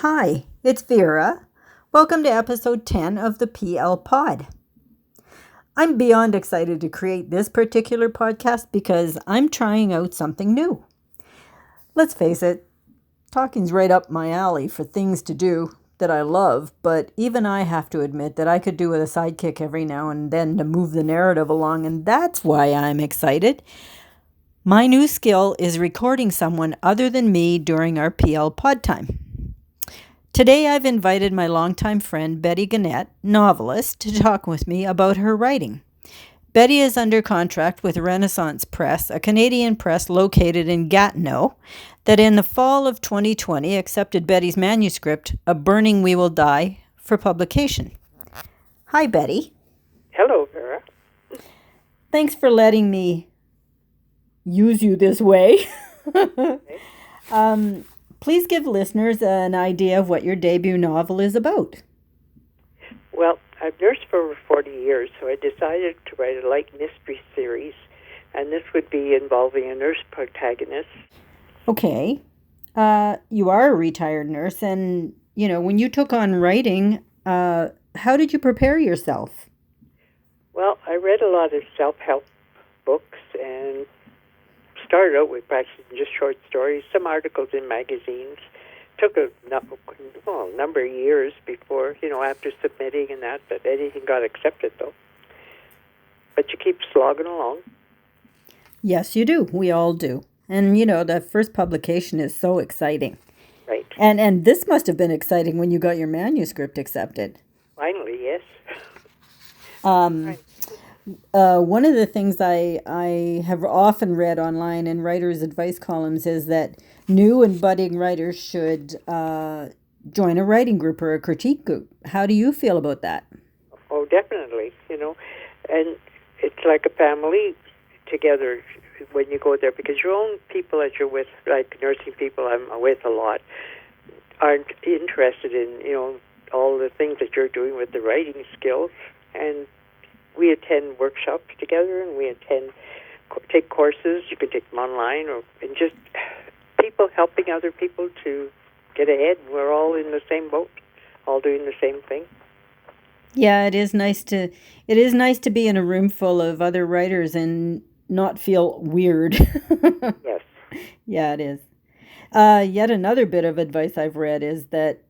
Hi, it's Vera. Welcome to episode 10 of the PL Pod. I'm beyond excited to create this particular podcast because I'm trying out something new. Let's face it, talking's right up my alley for things to do that I love, but even I have to admit that I could do with a sidekick every now and then to move the narrative along, and that's why I'm excited. My new skill is recording someone other than me during our PL Pod time. Today I've invited my longtime friend Betty Guenette, novelist, to talk with me about her writing. Betty is under contract with Renaissance Press, a Canadian press located in Gatineau, that in the fall of 2020 accepted Betty's manuscript, A Burning We Will Die, for publication. Hi, Betty. Hello, Vera. Thanks for letting me use you this way. Okay. Please give listeners an idea of what your debut novel is about. Well, I've nursed for over 40 years, so I decided to write a light mystery series, and this would be involving a nurse protagonist. Okay. You are a retired nurse, and, when you took on writing, how did you prepare yourself? Well, I read a lot of self-help books and started out with practicing just short stories, some articles in magazines. Took a number of years before, after submitting and that anything got accepted, though. But you keep slogging along. Yes, you do. We all do. And, that first publication is so exciting. Right. And this must have been exciting when you got your manuscript accepted. Finally, yes. Right. One of the things I have often read online in writers' advice columns is that new and budding writers should join a writing group or a critique group. How do you feel about that? Oh, definitely, and it's like a family together when you go there, because your own people that you're with, like nursing people I'm with a lot, aren't interested in, all the things that you're doing with the writing skills. And we attend workshops together, and we take courses. You can take them online, and just people helping other people to get ahead. We're all in the same boat, all doing the same thing. Yeah, it is nice to be in a room full of other writers and not feel weird. Yes. Yeah, it is. Yet another bit of advice I've read is that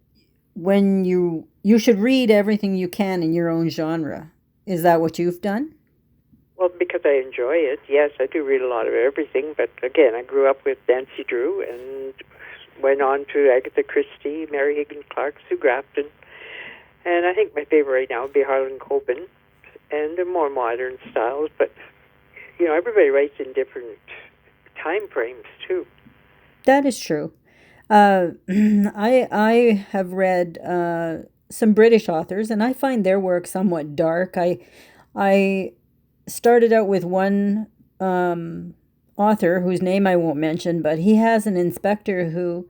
when you should read everything you can in your own genre. Is that what you've done? Well, because I enjoy it, yes, I do read a lot of everything. But again, I grew up with Nancy Drew and went on to Agatha Christie, Mary Higgins Clark, Sue Grafton. And I think my favorite right now would be Harlan Coben. And they're more modern styles, but, everybody writes in different time frames, too. That is true. I have read some British authors, and I find their work somewhat dark. I started out with one author whose name I won't mention, but he has an inspector who,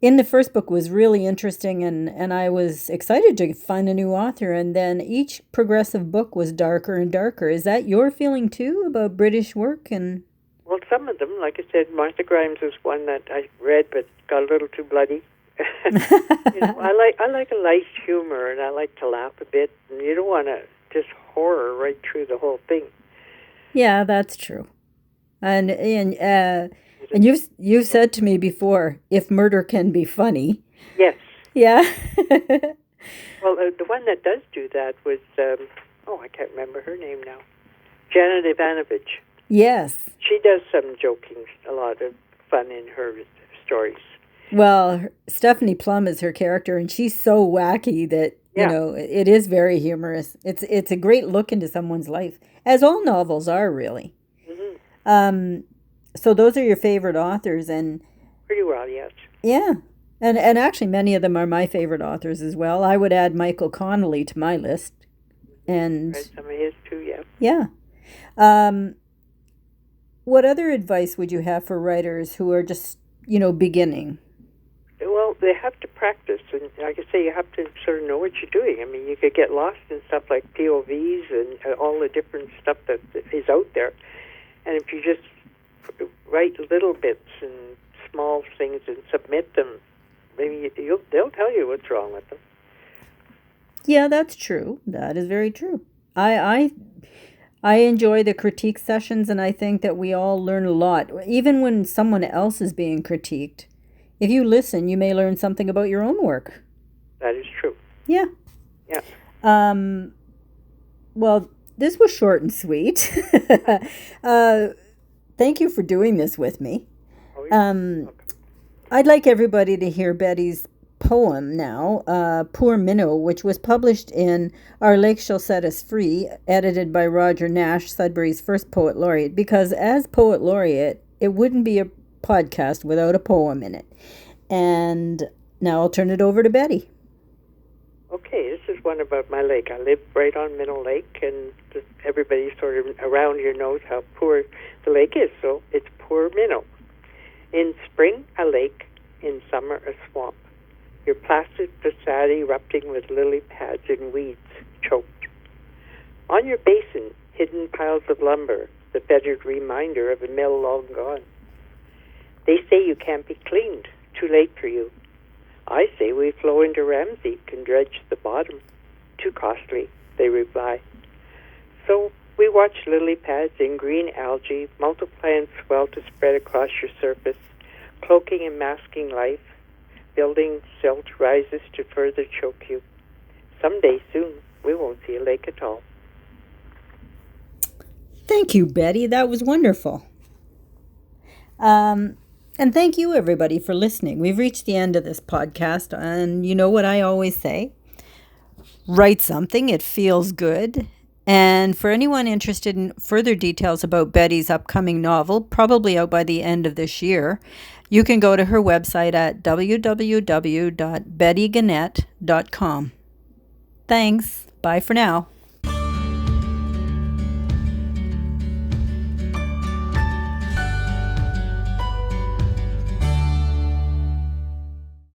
in the first book, was really interesting, and I was excited to find a new author, and then each progressive book was darker and darker. Is that your feeling, too, about British work? Well, some of them, like I said, Martha Grimes was one that I read but got a little too bloody. I like a light humor, and I like to laugh a bit, and you don't want to just horror right through the whole thing. Yeah, that's true. And you've said to me before, if murder can be funny. Yes. Yeah. Well, the one that does do that was I can't remember her name now. Janet Ivanovich. Yes. She does some joking, a lot of fun in her stories. Well, Stephanie Plum is her character, and she's so wacky that, it is very humorous. It's a great look into someone's life, as all novels are, really. Mm-hmm. So those are your favorite authors, and... Pretty well, yes. Yeah. And actually, many of them are my favorite authors as well. I would add Michael Connelly to my list. And... Read some of his, too, yeah. Yeah. What other advice would you have for writers who are just, beginning? Well, they have to practice, and like I say, you have to sort of know what you're doing. I mean, you could get lost in stuff like POVs and all the different stuff that is out there. And if you just write little bits and small things and submit them maybe they'll tell you what's wrong with them. Yeah, that's true. That is very true. I enjoy the critique sessions, and I think that we all learn a lot. Even when someone else is being critiqued, if you listen, you may learn something about your own work. That is true. Yeah. Yeah. Well, this was short and sweet. Thank you for doing this with me. Oh, you're welcome. I'd like everybody to hear Betty's poem now, Poor Minnow, which was published in Our Lake Shall Set Us Free, edited by Roger Nash, Sudbury's first poet laureate, because as poet laureate, it wouldn't be a podcast without a poem in it. And now I'll turn it over to Betty. Okay, this is one about my lake. I live right on Minnow Lake, and everybody sort of around here knows how poor the lake is, so it's Poor Minnow. In spring, a lake. In summer, a swamp. Your placid facade erupting with lily pads and weeds choked. On your basin, hidden piles of lumber, the fettered reminder of a mill long gone. They say you can't be cleaned, too late for you. I say we flow into Ramsey, can dredge the bottom. Too costly, they reply. So we watch lily pads and green algae multiply and swell to spread across your surface, cloaking and masking life. Building silt rises to further choke you. Someday soon, we won't see a lake at all. Thank you, Betty. That was wonderful. And thank you, everybody, for listening. We've reached the end of this podcast, and you know what I always say? Write something. It feels good. And for anyone interested in further details about Betty's upcoming novel, probably out by the end of this year, you can go to her website at www.bettyguenette.com. Thanks. Bye for now.